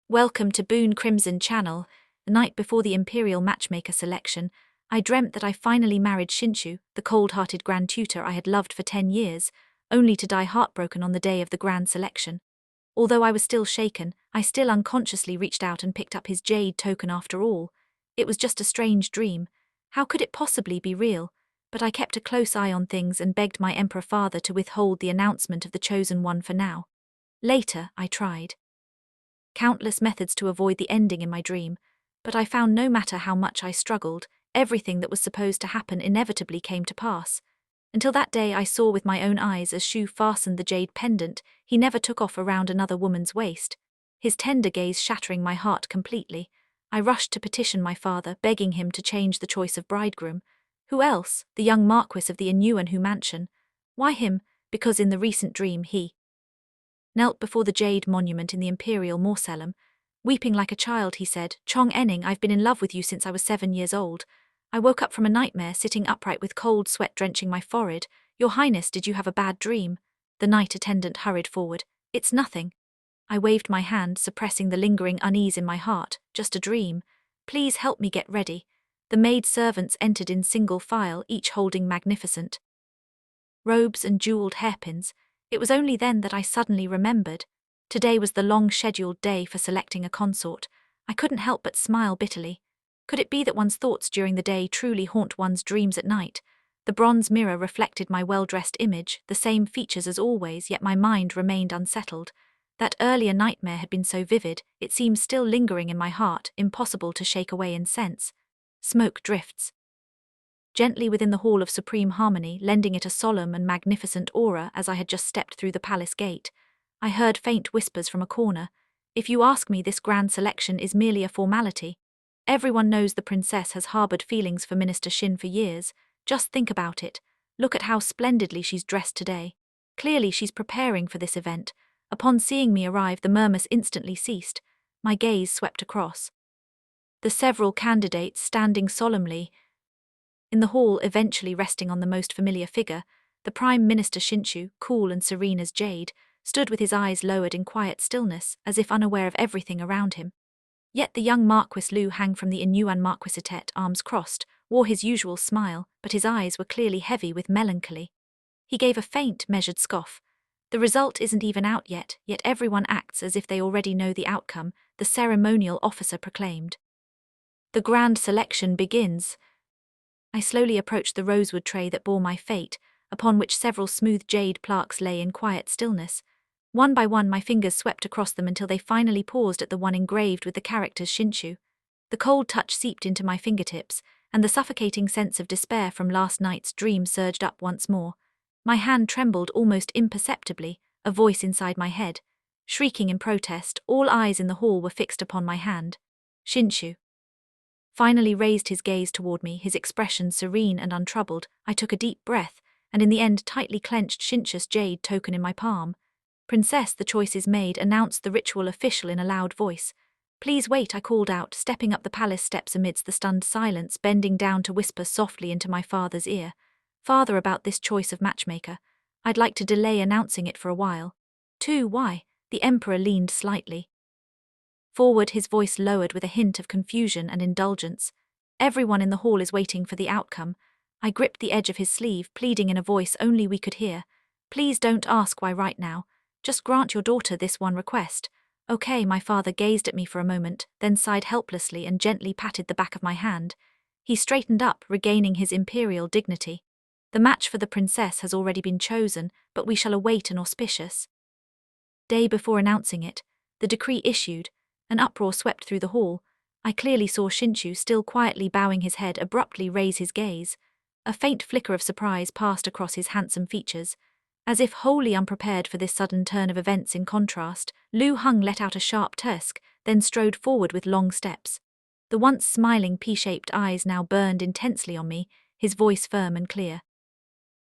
Welcome to Boone Crimson Channel. The night before the Imperial Matchmaker selection, I dreamt that I finally married Shinshu, the cold-hearted grand tutor I had loved for 10 years, only to die heartbroken on the day of the grand selection. Although I was still shaken, I still unconsciously reached out and picked up his jade token after all. It was just a strange dream. How could it possibly be real? But I kept a close eye on things and begged my Emperor father to withhold the announcement of the chosen one for now. Later, I tried countless methods to avoid the ending in my dream, but I found no matter how much I struggled, everything that was supposed to happen inevitably came to pass. Until that day I saw with my own eyes as Shu fastened the jade pendant he never took off around another woman's waist, his tender gaze shattering my heart completely. I rushed to petition my father, begging him to change the choice of bridegroom. Who else? The young Marquis of the Inuanhu mansion. Why him? Because in the recent dream he knelt before the jade monument in the imperial mausoleum. Weeping like a child, he said, "Chong Enning, I've been in love with you since I was 7 years old. I woke up from a nightmare, sitting upright with cold sweat drenching my forehead. Your Highness, did you have a bad dream?" The knight attendant hurried forward. "It's nothing." I waved my hand, suppressing the lingering unease in my heart. "Just a dream. Please help me get ready." The maid servants entered in single file, each holding magnificent robes and jeweled hairpins. It was only then that I suddenly remembered. Today was the long-scheduled day for selecting a consort. I couldn't help but smile bitterly. Could it be that one's thoughts during the day truly haunt one's dreams at night? The bronze mirror reflected my well-dressed image, the same features as always, yet my mind remained unsettled. That earlier nightmare had been so vivid, it seemed still lingering in my heart, impossible to shake away in sense. Smoke drifts gently within the Hall of Supreme Harmony, lending it a solemn and magnificent aura as I had just stepped through the palace gate. I heard faint whispers from a corner. "If you ask me, this grand selection is merely a formality. Everyone knows the princess has harbored feelings for Minister Shin for years. Just think about it. Look at how splendidly she's dressed today. Clearly she's preparing for this event." Upon seeing me arrive, the murmurs instantly ceased. My gaze swept across the several candidates standing solemnly in the hall, eventually resting on the most familiar figure. The Prime Minister Shinshu, cool and serene as jade, stood with his eyes lowered in quiet stillness, as if unaware of everything around him. Yet the young Marquis Lu Hang from the Inuan Marquisate, arms crossed, wore his usual smile, but his eyes were clearly heavy with melancholy. He gave a faint, measured scoff. "The result isn't even out yet everyone acts as if they already know the outcome," the ceremonial officer proclaimed. "The grand selection begins." I slowly approached the rosewood tray that bore my fate, upon which several smooth jade plaques lay in quiet stillness. One by one my fingers swept across them until they finally paused at the one engraved with the characters Shinshu. The cold touch seeped into my fingertips, and the suffocating sense of despair from last night's dream surged up once more. My hand trembled almost imperceptibly, a voice inside my head shrieking in protest. All eyes in the hall were fixed upon my hand. Shinshu finally raised his gaze toward me, his expression serene and untroubled. I took a deep breath, and in the end tightly clenched Shinshu's jade token in my palm. "Princess, the choice is made," announced the ritual official in a loud voice. "Please wait," I called out, stepping up the palace steps amidst the stunned silence, bending down to whisper softly into my father's ear. "Father, about this choice of matchmaker. I'd like to delay announcing it for a while." "Too, why?" The Emperor leaned slightly forward, his voice lowered with a hint of confusion and indulgence. "Everyone in the hall is waiting for the outcome." I gripped the edge of his sleeve, pleading in a voice only we could hear. "Please don't ask why right now. Just grant your daughter this one request." "Okay." My father gazed at me for a moment, then sighed helplessly and gently patted the back of my hand. He straightened up, regaining his imperial dignity. "The match for the princess has already been chosen, but we shall await an auspicious day before announcing it." The decree issued. An uproar swept through the hall. I clearly saw Shinshu, still quietly bowing his head, abruptly raise his gaze. A faint flicker of surprise passed across his handsome features. As if wholly unprepared for this sudden turn of events, in contrast, Lu Hung let out a sharp tusk, then strode forward with long steps. The once smiling pea-shaped eyes now burned intensely on me, his voice firm and clear.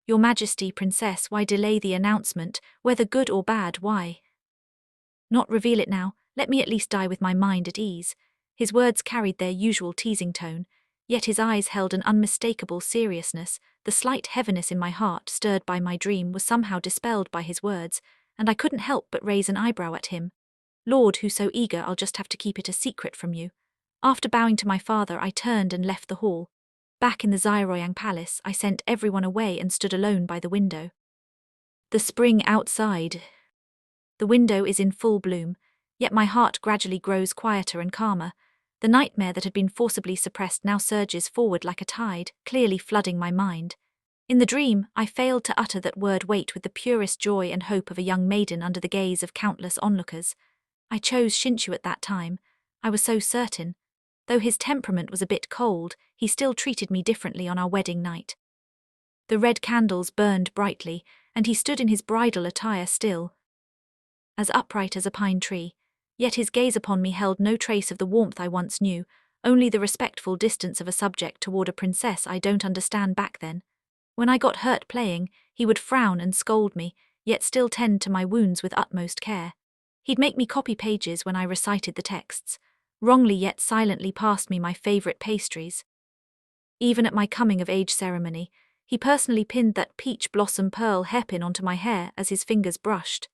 "Your Majesty, Princess, why delay the announcement? Whether good or bad, why not reveal it now? Let me at least die with my mind at ease." His words carried their usual teasing tone, yet his eyes held an unmistakable seriousness. The slight heaviness in my heart, stirred by my dream, was somehow dispelled by his words, and I couldn't help but raise an eyebrow at him. Lord, who's so eager, I'll just have to keep it a secret from you. After bowing to my father, I turned and left the hall. Back in the Xiaoyang palace, I sent everyone away and stood alone by the window. The spring outside. The window is in full bloom, yet my heart gradually grows quieter and calmer. The nightmare that had been forcibly suppressed now surges forward like a tide, clearly flooding my mind. In the dream, I failed to utter that word wait with the purest joy and hope of a young maiden under the gaze of countless onlookers. I chose Shinchu at that time. I was so certain. Though his temperament was a bit cold, he still treated me differently on our wedding night. The red candles burned brightly, and he stood in his bridal attire still, as upright as a pine tree, yet his gaze upon me held no trace of the warmth I once knew, only the respectful distance of a subject toward a princess I don't understand back then. When I got hurt playing, he would frown and scold me, yet still tend to my wounds with utmost care. He'd make me copy pages when I recited the texts, wrongly yet silently passed me my favorite pastries. Even at my coming-of-age ceremony, he personally pinned that peach blossom pearl hairpin onto my hair as his fingers brushed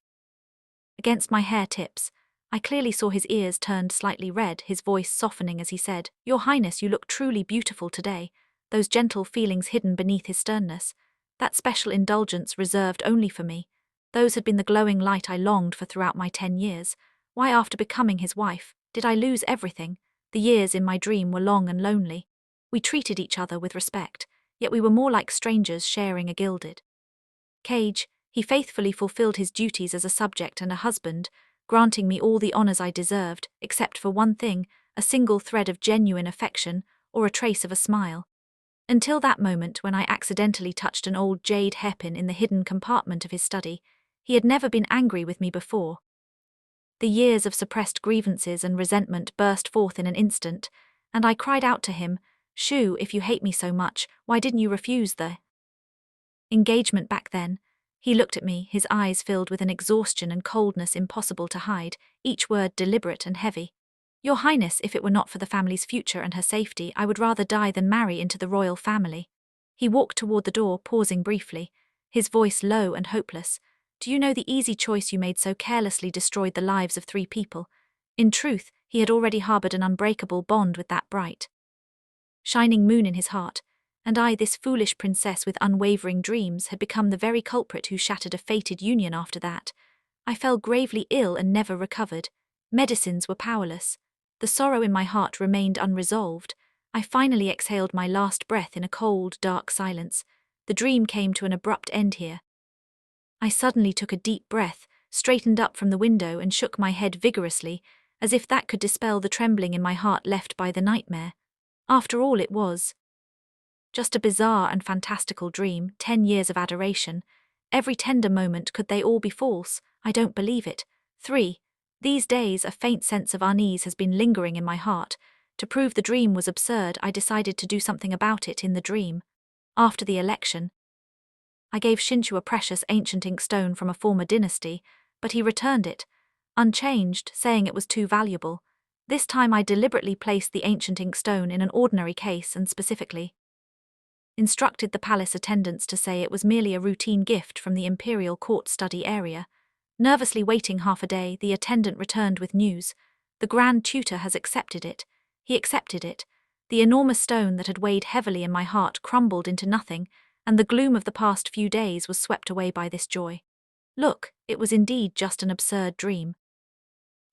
against my hair tips. I clearly saw his ears turned slightly red, his voice softening as he said, "Your Highness, you look truly beautiful today," those gentle feelings hidden beneath his sternness. That special indulgence reserved only for me. Those had been the glowing light I longed for throughout my 10 years. Why, after becoming his wife, did I lose everything? The years in my dream were long and lonely. We treated each other with respect, yet we were more like strangers sharing a gilded cage. He faithfully fulfilled his duties as a subject and a husband, granting me all the honors I deserved, except for one thing, a single thread of genuine affection, or a trace of a smile. Until that moment when I accidentally touched an old jade hairpin in the hidden compartment of his study, he had never been angry with me before. The years of suppressed grievances and resentment burst forth in an instant, and I cried out to him, "Shu, if you hate me so much, why didn't you refuse the engagement back then?" He looked at me, his eyes filled with an exhaustion and coldness impossible to hide, each word deliberate and heavy. "Your Highness, if it were not for the family's future and her safety, I would rather die than marry into the royal family." He walked toward the door, pausing briefly, his voice low and hopeless. "Do you know the easy choice you made so carelessly destroyed the lives of 3 people? In truth, he had already harbored an unbreakable bond with that bright, shining moon in his heart, and I, this foolish princess with unwavering dreams, had become the very culprit who shattered a fated union after that. I fell gravely ill and never recovered. Medicines were powerless. The sorrow in my heart remained unresolved. I finally exhaled my last breath in a cold, dark silence. The dream came to an abrupt end here. I suddenly took a deep breath, straightened up from the window and shook my head vigorously, as if that could dispel the trembling in my heart left by the nightmare. After all, it was just a bizarre and fantastical dream, 10 years of adoration. Every tender moment, could they all be false? I don't believe it. 3. These days, a faint sense of unease has been lingering in my heart. To prove the dream was absurd, I decided to do something about it in the dream. After the election, I gave Shinchu a precious ancient inkstone from a former dynasty, but he returned it, unchanged, saying it was too valuable. This time I deliberately placed the ancient inkstone in an ordinary case and specifically instructed the palace attendants to say it was merely a routine gift from the imperial court study area. Nervously waiting half a day, the attendant returned with news. The Grand Tutor has accepted it. He accepted it. The enormous stone that had weighed heavily in my heart crumbled into nothing, and the gloom of the past few days was swept away by this joy. Look, it was indeed just an absurd dream.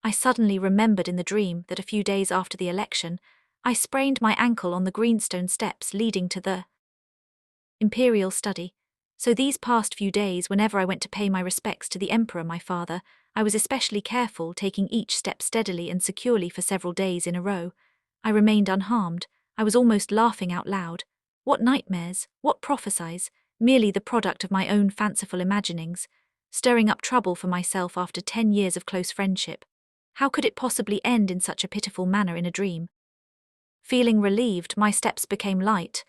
I suddenly remembered in the dream that a few days after the election, I sprained my ankle on the greenstone steps leading to the imperial study. So these past few days, whenever I went to pay my respects to the emperor, my father, I was especially careful, taking each step steadily and securely for several days in a row. I remained unharmed. I was almost laughing out loud. What nightmares, what prophecies, merely the product of my own fanciful imaginings, stirring up trouble for myself after 10 years of close friendship. How could it possibly end in such a pitiful manner in a dream? Feeling relieved, my steps became light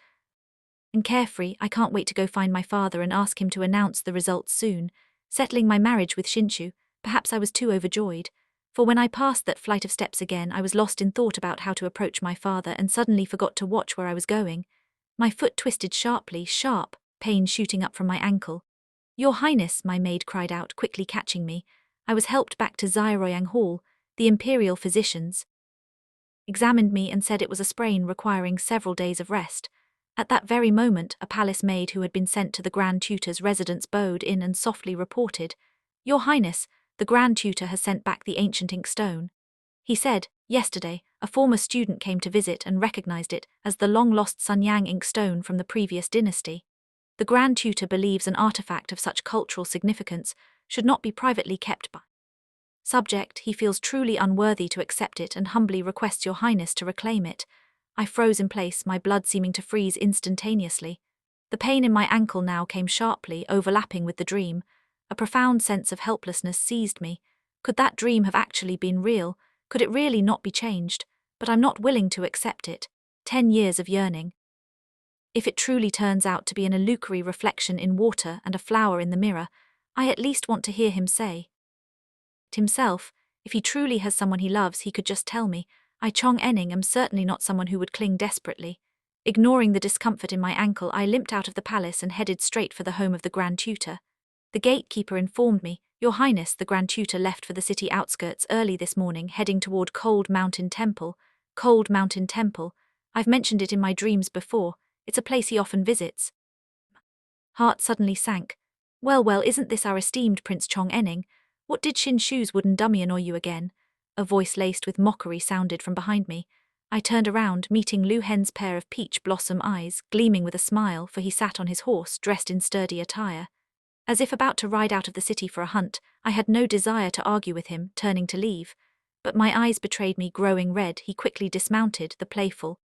and carefree. I can't wait to go find my father and ask him to announce the results soon. Settling my marriage with Shinchu, perhaps I was too overjoyed, for when I passed that flight of steps again, I was lost in thought about how to approach my father and suddenly forgot to watch where I was going. My foot twisted sharply, pain shooting up from my ankle. "Your Highness," my maid cried out, quickly catching me. I was helped back to Xiaoyang Hall, The imperial physicians examined me and said it was a sprain requiring several days of rest. At that very moment, a palace maid who had been sent to the Grand Tutor's residence bowed in and softly reported, "Your Highness, the Grand Tutor has sent back the ancient inkstone." He said, "Yesterday, a former student came to visit and recognized it as the long-lost Sunyang inkstone from the previous dynasty. The Grand Tutor believes an artifact of such cultural significance should not be privately kept by subject. He feels truly unworthy to accept it and humbly requests Your Highness to reclaim it." I froze in place, my blood seeming to freeze instantaneously. The pain in my ankle now came sharply, overlapping with the dream. A profound sense of helplessness seized me. Could that dream have actually been real? Could it really not be changed? But I'm not willing to accept it. 10 years of yearning. If it truly turns out to be an illusory reflection in water and a flower in the mirror, I at least want to hear him say himself, if he truly has someone he loves, he could just tell me. I, Chong Enning, am certainly not someone who would cling desperately. Ignoring the discomfort in my ankle, I limped out of the palace and headed straight for the home of the Grand Tutor. The gatekeeper informed me, "Your Highness, the Grand Tutor left for the city outskirts early this morning, heading toward Cold Mountain Temple." Cold Mountain Temple. I've mentioned it in my dreams before. It's a place he often visits. Heart suddenly sank. Well, isn't this our esteemed Prince Chong Enning? What did Shin Shu's wooden dummy annoy you again? A voice laced with mockery sounded from behind me. I turned around, meeting Lu Hen's pair of peach blossom eyes, gleaming with a smile, for he sat on his horse, dressed in sturdy attire. As if about to ride out of the city for a hunt, I had no desire to argue with him, turning to leave. But my eyes betrayed me growing red. He quickly dismounted, the playful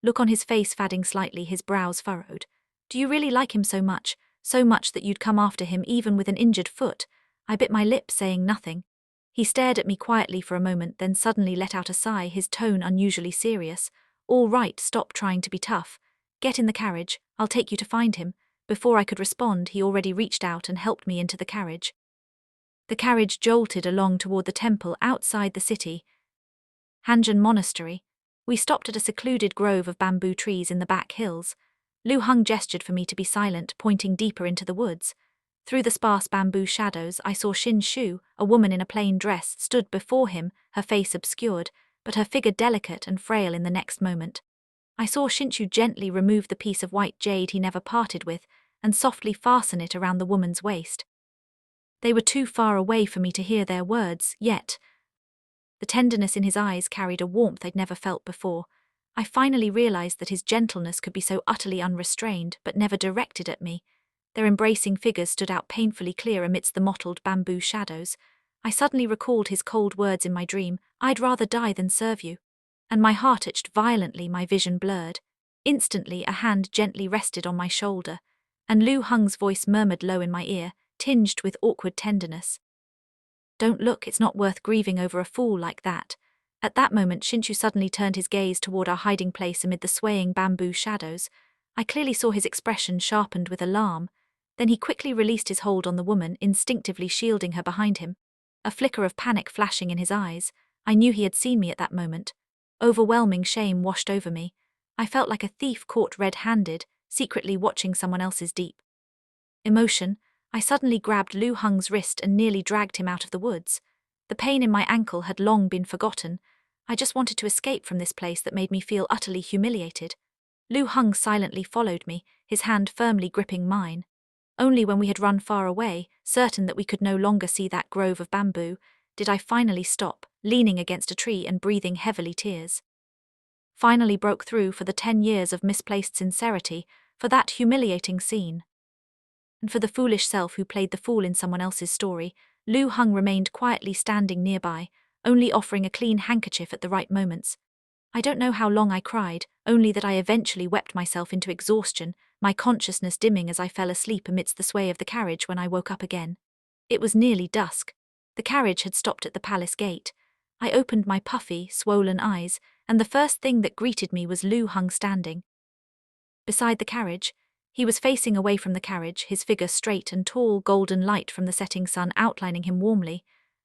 look on his face fading slightly, his brows furrowed. "Do you really like him so much that you'd come after him even with an injured foot?" I bit my lip, saying nothing. He stared at me quietly for a moment, then suddenly let out a sigh, his tone unusually serious. "All right, stop trying to be tough. Get in the carriage, I'll take you to find him." Before I could respond, he already reached out and helped me into the carriage. The carriage jolted along toward the temple outside the city, Hanjin Monastery. We stopped at a secluded grove of bamboo trees in the back hills. Lu Hung gestured for me to be silent, pointing deeper into the woods. Through the sparse bamboo shadows, I saw Shin Shu, a woman in a plain dress, stood before him, her face obscured, but her figure delicate and frail in the next moment. I saw Shin Shu gently remove the piece of white jade he never parted with, and softly fasten it around the woman's waist. They were too far away for me to hear their words, yet the tenderness in his eyes carried a warmth I'd never felt before. I finally realized that his gentleness could be so utterly unrestrained, but never directed at me. Their embracing figures stood out painfully clear amidst the mottled bamboo shadows. I suddenly recalled his cold words in my dream, "I'd rather die than serve you." And my heart itched violently, my vision blurred. Instantly, a hand gently rested on my shoulder, and Lu Hung's voice murmured low in my ear, tinged with awkward tenderness. "Don't look, it's not worth grieving over a fool like that." At that moment, Shinshu suddenly turned his gaze toward our hiding place amid the swaying bamboo shadows. I clearly saw his expression sharpened with alarm. Then he quickly released his hold on the woman, instinctively shielding her behind him. A flicker of panic flashing in his eyes. I knew he had seen me at that moment. Overwhelming shame washed over me. I felt like a thief caught red-handed, secretly watching someone else's deep emotion. I suddenly grabbed Lu Hung's wrist and nearly dragged him out of the woods. The pain in my ankle had long been forgotten. I just wanted to escape from this place that made me feel utterly humiliated. Lu Hung silently followed me, his hand firmly gripping mine. Only when we had run far away, certain that we could no longer see that grove of bamboo, did I finally stop, leaning against a tree and breathing heavily. Tears finally broke through for the 10 years of misplaced sincerity, for that humiliating scene. And for the foolish self who played the fool in someone else's story, Lu Hung remained quietly standing nearby, only offering a clean handkerchief at the right moments. I don't know how long I cried, only that I eventually wept myself into exhaustion, my consciousness dimming as I fell asleep amidst the sway of the carriage when I woke up again. It was nearly dusk. The carriage had stopped at the palace gate. I opened my puffy, swollen eyes, and the first thing that greeted me was Lu Hung standing beside the carriage. He was facing away from the carriage, his figure straight and tall, golden light from the setting sun outlining him warmly.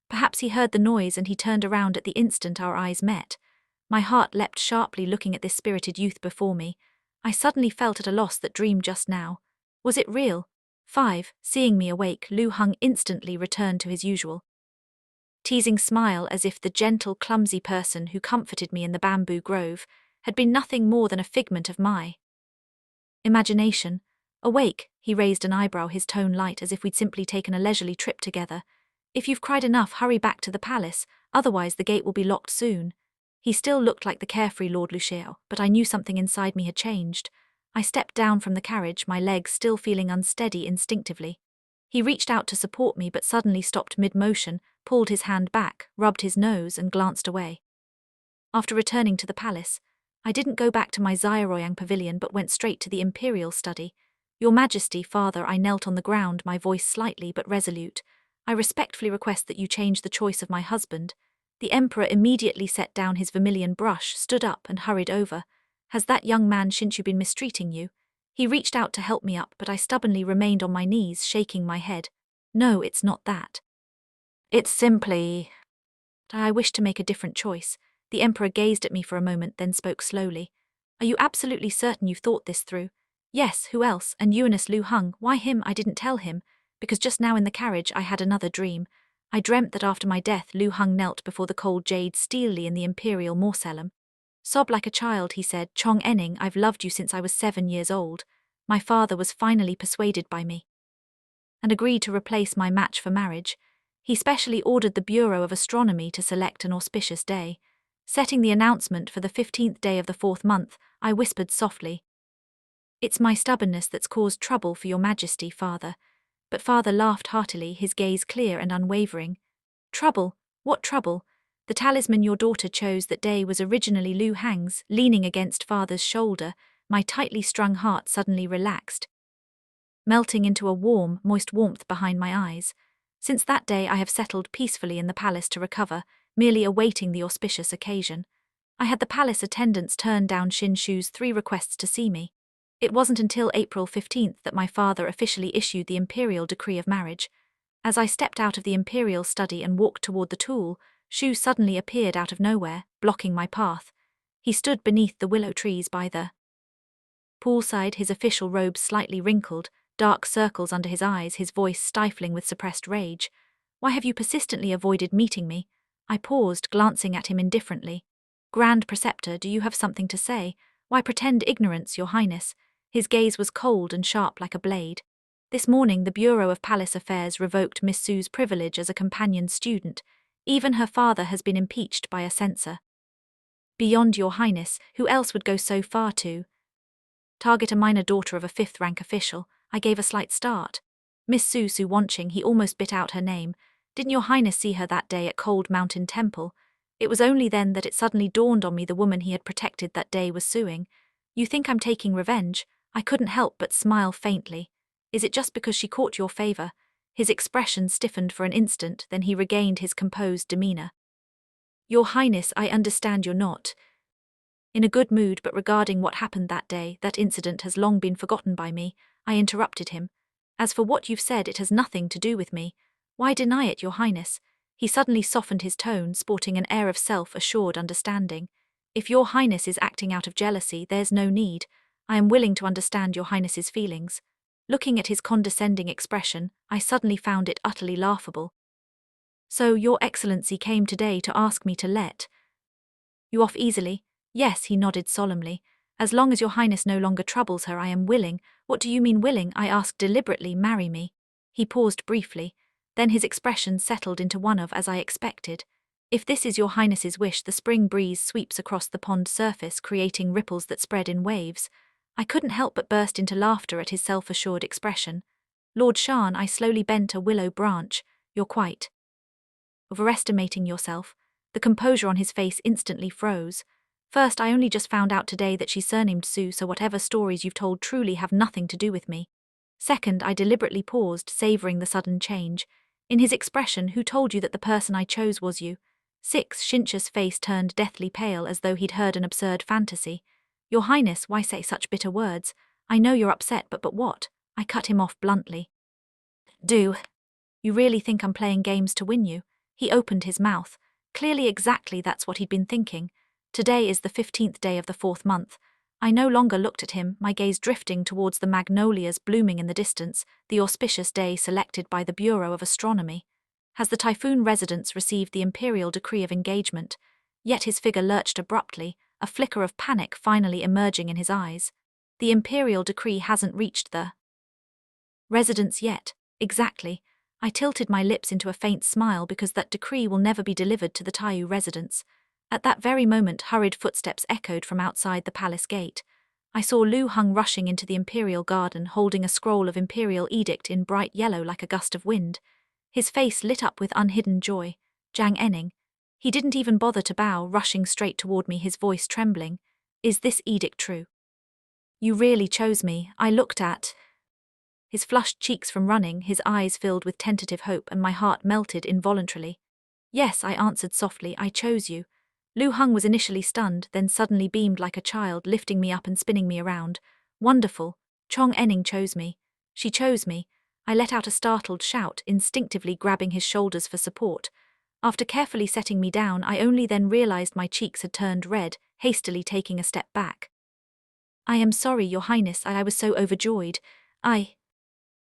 Perhaps he heard the noise and he turned around at the instant our eyes met. My heart leapt sharply looking at this spirited youth before me. I suddenly felt at a loss. That dream just now, was it real? 5. Seeing me awake, Lu Hung instantly returned to his usual teasing smile as if the gentle, clumsy person who comforted me in the bamboo grove had been nothing more than a figment of my imagination. Awake, he raised an eyebrow, his tone light as if we'd simply taken a leisurely trip together. If you've cried enough, hurry back to the palace, otherwise the gate will be locked soon. He still looked like the carefree Lord Lucio, but I knew something inside me had changed. I stepped down from the carriage, my legs still feeling unsteady instinctively. He reached out to support me but suddenly stopped mid-motion, pulled his hand back, rubbed his nose and glanced away. After returning to the palace, I didn't go back to my Xiaoyang pavilion but went straight to the imperial study. Your Majesty, Father, I knelt on the ground, my voice slightly but resolute. I respectfully request that you change the choice of my husband. The Emperor immediately set down his vermilion brush, stood up and hurried over. Has that young man Shinshu been mistreating you? He reached out to help me up, but I stubbornly remained on my knees, shaking my head. No, it's not that. It's simply... I wish to make a different choice. The Emperor gazed at me for a moment, then spoke slowly. Are you absolutely certain you've thought this through? Yes, who else? And Uranus Lu Hung, why him? I didn't tell him, because just now in the carriage I had another dream. I dreamt that after my death Lu Hung knelt before the cold jade steelily in the imperial mausoleum. Sob like a child, he said, Chong Enning, I've loved you since I was 7 years old. My father was finally persuaded by me and agreed to replace my match for marriage. He specially ordered the Bureau of Astronomy to select an auspicious day. Setting the announcement for the 15th day of the 4th month, I whispered softly, It's my stubbornness that's caused trouble for your Majesty, Father. But Father laughed heartily, his gaze clear and unwavering. Trouble? What trouble? The talisman your daughter chose that day was originally Lu Hang's. Leaning against Father's shoulder, my tightly strung heart suddenly relaxed, melting into a warm, moist warmth behind my eyes. Since that day I have settled peacefully in the palace to recover, merely awaiting the auspicious occasion. I had the palace attendants turn down Shinshu's 3 requests to see me. It wasn't until April 15th that my father officially issued the imperial decree of marriage. As I stepped out of the imperial study and walked toward the tool, Shu suddenly appeared out of nowhere, blocking my path. He stood beneath the willow trees by the poolside, his official robes slightly wrinkled, dark circles under his eyes, his voice stifling with suppressed rage. Why have you persistently avoided meeting me? I paused, glancing at him indifferently. Grand Preceptor, do you have something to say? Why pretend ignorance, Your Highness? His gaze was cold and sharp like a blade. This morning the Bureau of Palace Affairs revoked Miss Sue's privilege as a companion student. Even her father has been impeached by a censor. Beyond Your Highness, who else would go so far to target a minor daughter of a 5th-rank official? I gave a slight start. Miss Su Wanching, he almost bit out her name. Didn't Your Highness see her that day at Cold Mountain Temple? It was only then that it suddenly dawned on me the woman he had protected that day was suing. You think I'm taking revenge? I couldn't help but smile faintly. Is it just because she caught your favor? His expression stiffened for an instant, then he regained his composed demeanor. Your Highness, I understand you're not in a good mood, but regarding what happened that day, that incident has long been forgotten by me. I interrupted him. As for what you've said, it has nothing to do with me. Why deny it, Your Highness? He suddenly softened his tone, sporting an air of self-assured understanding. If Your Highness is acting out of jealousy, there's no need. I am willing to understand Your Highness's feelings. Looking at his condescending expression, I suddenly found it utterly laughable. So, Your Excellency came today to ask me to let you off easily? Yes, he nodded solemnly. As long as Your Highness no longer troubles her, I am willing. What do you mean willing? I asked deliberately. Marry me. He paused briefly. Then his expression settled into one of, as I expected. If this is Your Highness's wish, the spring breeze sweeps across the pond surface, creating ripples that spread in waves. I couldn't help but burst into laughter at his self-assured expression. Lord Shan, I slowly bent a willow branch. You're quite overestimating yourself. The composure on his face instantly froze. First, I only just found out today that she's surnamed Su, so whatever stories you've told truly have nothing to do with me. Second, I deliberately paused, savoring the sudden change. In his expression, who told you that the person I chose was you? 6. Shinshu's face turned deathly pale as though he'd heard an absurd fantasy. Your Highness, why say such bitter words? I know you're upset, but what? I cut him off bluntly. Do you really think I'm playing games to win you? He opened his mouth. Clearly exactly that's what he'd been thinking. Today is the 15th day of the 4th month. I no longer looked at him, my gaze drifting towards the magnolias blooming in the distance, the auspicious day selected by the Bureau of Astronomy. Has the Typhoon residence received the imperial decree of engagement? Yet his figure lurched abruptly, a flicker of panic finally emerging in his eyes. The imperial decree hasn't reached the residence yet. Exactly. I tilted my lips into a faint smile because that decree will never be delivered to the Taiyu residence. At that very moment, hurried footsteps echoed from outside the palace gate. I saw Lu Hung rushing into the imperial garden, holding a scroll of imperial edict in bright yellow like a gust of wind. His face lit up with unhidden joy. Jiang Enning. He didn't even bother to bow, rushing straight toward me, his voice trembling. Is this edict true? You really chose me. I looked at his flushed cheeks from running, his eyes filled with tentative hope, and my heart melted involuntarily. Yes, I answered softly, I chose you. Lu Hung was initially stunned, then suddenly beamed like a child, lifting me up and spinning me around. Wonderful. Chong Enning chose me. She chose me. I let out a startled shout, instinctively grabbing his shoulders for support. After carefully setting me down, I only then realized my cheeks had turned red, hastily taking a step back. I am sorry, Your Highness, I was so overjoyed.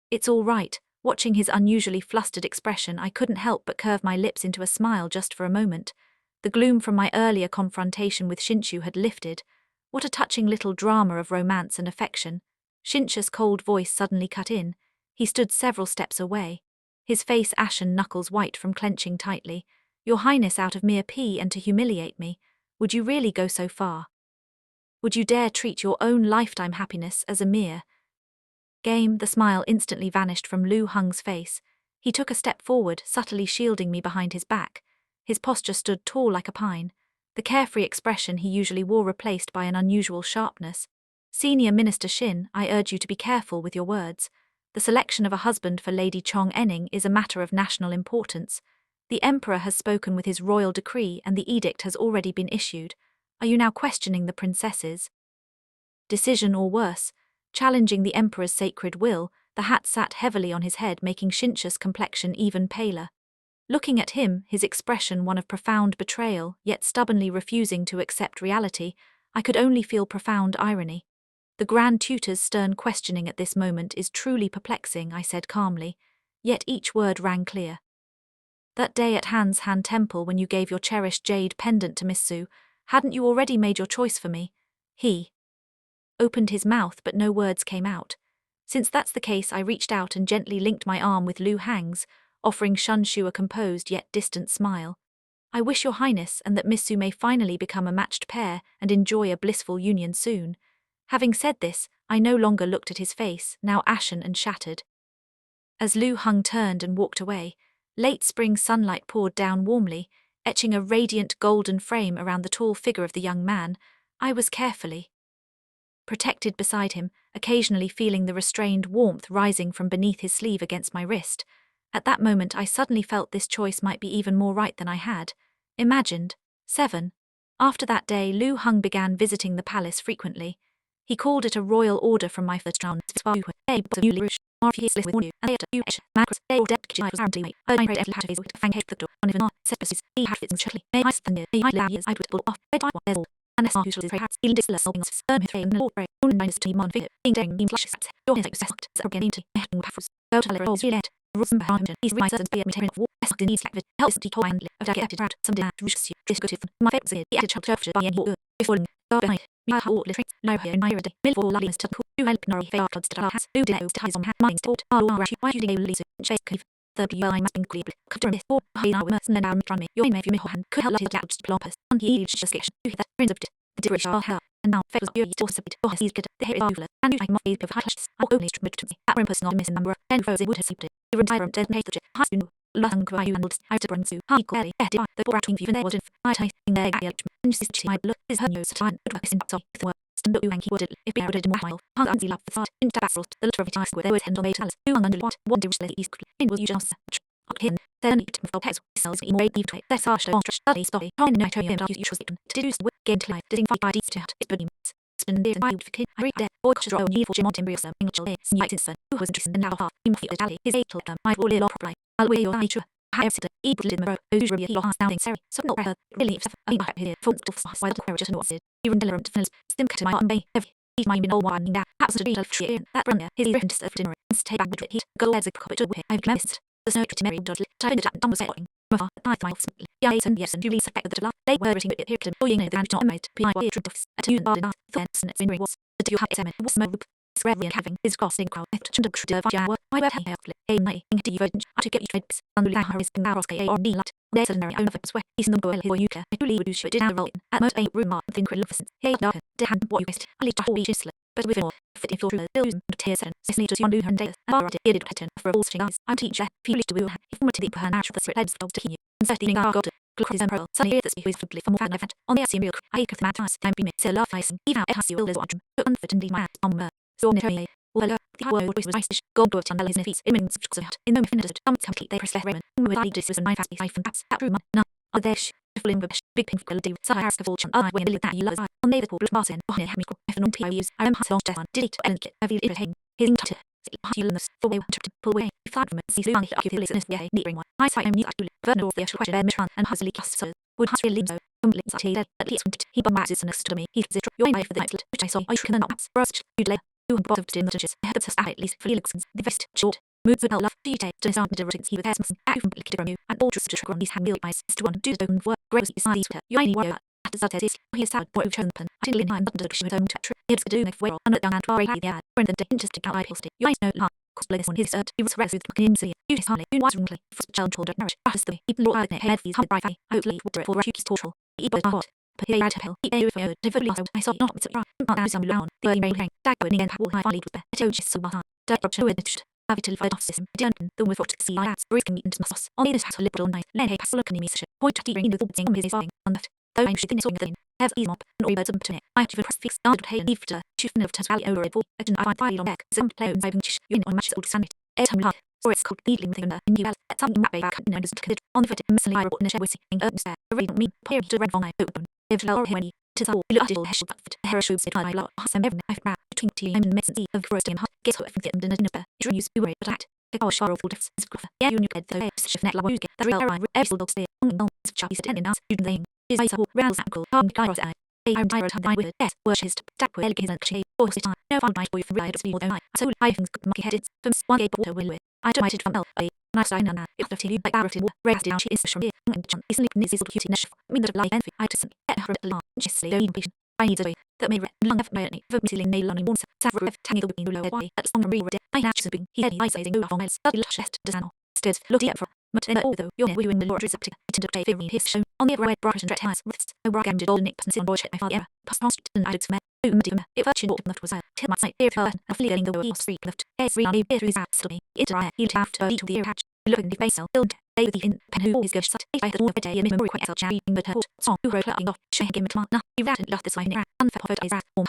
It's all right. Watching his unusually flustered expression, I couldn't help but curve my lips into a smile just for a moment. The gloom from my earlier confrontation with Shinshu had lifted. What a touching little drama of romance and affection. Shinshu's cold voice suddenly cut in. He stood several steps away, his face ashen, knuckles white from clenching tightly. Your Highness, out of mere pee and to humiliate me, would you really go so far? Would you dare treat your own lifetime happiness as a mere game? The smile instantly vanished from Lu Hung's face. He took a step forward, subtly shielding me behind his back. His posture stood tall like a pine, the carefree expression he usually wore replaced by an unusual sharpness. Senior Minister Shin, I urge you to be careful with your words. The selection of a husband for Lady Chong Enning is a matter of national importance. The Emperor has spoken with his royal decree and the edict has already been issued. Are you now questioning the princess's decision, or worse, challenging the Emperor's sacred will? The hat sat heavily on his head, making Shinshu's complexion even paler. Looking at him, his expression one of profound betrayal, yet stubbornly refusing to accept reality, I could only feel profound irony. The Grand Tutor's stern questioning at this moment is truly perplexing, I said calmly, yet each word rang clear. That day at Han's Han Temple when you gave your cherished jade pendant to Miss Su, hadn't you already made your choice for me? He opened his mouth, but no words came out. Since that's the case, I reached out and gently linked my arm with Lu Hang's, offering Shinshu a composed yet distant smile. I wish Your Highness and that Miss Su may finally become a matched pair and enjoy a blissful union soon. Having said this, I no longer looked at his face, now ashen and shattered. As Lu Hung turned and walked away, late spring sunlight poured down warmly, etching a radiant golden frame around the tall figure of the young man. I was carefully protected beside him, occasionally feeling the restrained warmth rising from beneath his sleeve against my wrist. At that moment I suddenly felt this choice might be even more right than I had imagined. 7. After that day, Lu Hung began visiting the palace frequently. He called it a royal order from my first round. And now fate was beauty to submit to his kid, the hair of and I might be of high hush, I only submit to me, that one person on missing number, and frozen would have slept it. Even tyrant dead made the jet, high spoon, Lusang cry you and I to bring to, high quality, the bratwing even there was in, I tasting the egg, and she's my blood is her nose, time, but was in so, the word, stand up, and he would it, if he would it in while, hung on the lap, the thought, in the backfrost, the litter of it ice, where there was hand on the talis, who hung under what, one direct east, and will you just, him, then it from pets, cells, in way, leave, that's harsh, don't study, study, trying to know, and you should to do the game to life, didn't fight by deeds to it, but spin there and wild for kid, I read that, or could draw need for Jim embryo some English days, night in who was interested in now half, him the Italy, his eight told them, I will live properly, I'll wear your eye true. I have said, he put it in the row, usually he lost sounding sorry, so not better, really, if I have here, for to fast, why the courage to know it, even deliverant to finish, stim cut my arm bay, heavy, he's my bin all winding down, happens to be of tree, that brother, his written to serve dinner, and stay back with heat, go as a copper to I've missed. The snow to Mary Dudley, type into that was setting. Mafar, I five simply. Yes and yes and you suspect that the they were writing it here to boying the not made. P.I. Trudofs, at you and enough, thence and it's been was. The you have examined was mob. Squarely and having his crossing crowd left to the Trudeau Jawa. I were hang out. A night, into you voting to get you trades. Unruly Harris and Naros K or D lat. There's an area owner of it sweat. He's no go or yuka. I truly would do shit in roll in. At most 8 room mark, think reluctant. Hey, dark, de hand what you guessed. I lead to whole chisler. But with it all, fitting through the bills and tears and Cicely to your new hand days. And already did it pattern for all string eyes. I'm teacher. Foolish to will. If more to the per natural the sweat heads to hear you. And 13 I got it. Glock is emperor. Sunny ear that's who is footly from fan event. On the asim milk. I could the matters. Time be me. Sell love icing. Even it has you will as watch. But unfittingly my ass. So near well, the word was ice. God brought on his feet. Immense of that. In the minute, complete they press left Raymond. With I just was a knife as the and paps. That room. No. Are there full bush. Big pink quality. So I ask a fortune. I win a little that you love. On the pool. Martin. On a hemical. If an on use. I am hot long Stefan. Did it. And get. Have you hang. Hitting tutter. You learn this. For way. Pull away. Flag from it. See Suang. Occupil is in neat ring one. I say I'm new. Vernon of the actual question. Mission. And Husley cast so. Would Husky lean so. Complete at least when he bombazes and to me. He's your knife for the night. Which I saw. I should not. Brust. You'd lay. Who and bottom to in the judges. I had to start at least for Felixons. The vest. Short. Moods with love. Beauty. To sound the difference. He with Asmussen. Out from Blick from you. And all just to trick on these hand wheel eyes. To one. Do the open work. Gross beside each other. You ain't warrior. After that is. He is sad. What you've chosen. I didn't lean under the with own touch. It's to do next well. And down and far the ad. Brendan de interested out I posted. You ain't no la. Cosplay this on his earth. He was rested. In city. You is hardly. You was wrongly. For child children. Nourish. Trust the way. Even Lord Agnet. Head these. Hard bright. Hopefully. Water it for refuse torture. He was hot. But he had to hell. He ate for developed also. I saw not with surprise. Not as I'm down. The early rain hang. Dagwood and Powell high lead with the toad just so much. Dad Rob showed it. Have it till fight off system. Duncan. The with what to see ads. Brisking meat into sauce. On the other side a liberal night. Len hay pass look in me. Point to ring in the thing on his thing. On that. Though I'm shooting swing thing. Have these mop. And birds up to it. I have to press fix. Started hay and leave to. Shooting of Tasvalley over it. Action I find file on back. Some play and saving chish. You on matches all to stand it. Airtime love. Or it's called needling thing in you at something map back and knows to on the foot missily I report in a shed with singing urban stare. I read me. Here to red von I open. If lower when he to the look at all hash foot. Hair shoes it I lot. Some every knife brow. Between tea and medicine of roasting hot. Guess what if get in a Drew use you worry but at. The our shower full diffs is gruffer. Yeah you get the shift net la you get the real I every dog stay on no choppy sit in us. You thing. Is I saw rouse ankle. Kairos eye. I'm tired of with it. Worship tap with elegance and shade. Or sit on. No fun night boy from ride speed or night. So I think monkey headed. From one gate water will it. I donated from L.A. Nice I know now. If the TV like Barrett will raise down she is from here. And John is sleeping is cutie nesh. Mean that like envy. I just get her at the lawn. Just slay don't patient. I need a way that may long enough my for ceiling nail on once. Savro tangy the being low way. At song re I actually being he had I saying no on else. Study lush left to Zano. Stairs look at for. But then although you're never in the Lord is up to it and day his show on the red bright and red eyes wrists. I rock and did all nick and sit on board my father. Past and added some if I should not was I till my sight here her and fleeing the wheels free left. Every on the is absolutely it I he'd have to eat to the ear patch. Look in the face build day with the in pen who always goes sat I had all the day and memory quite so chatting but her song who wrote clubbing off shaking it now you ratted lost this way in unfair eyes at or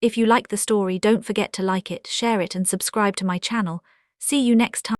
If you like the story, don't forget to like it, share it, and subscribe to my channel. See you next time.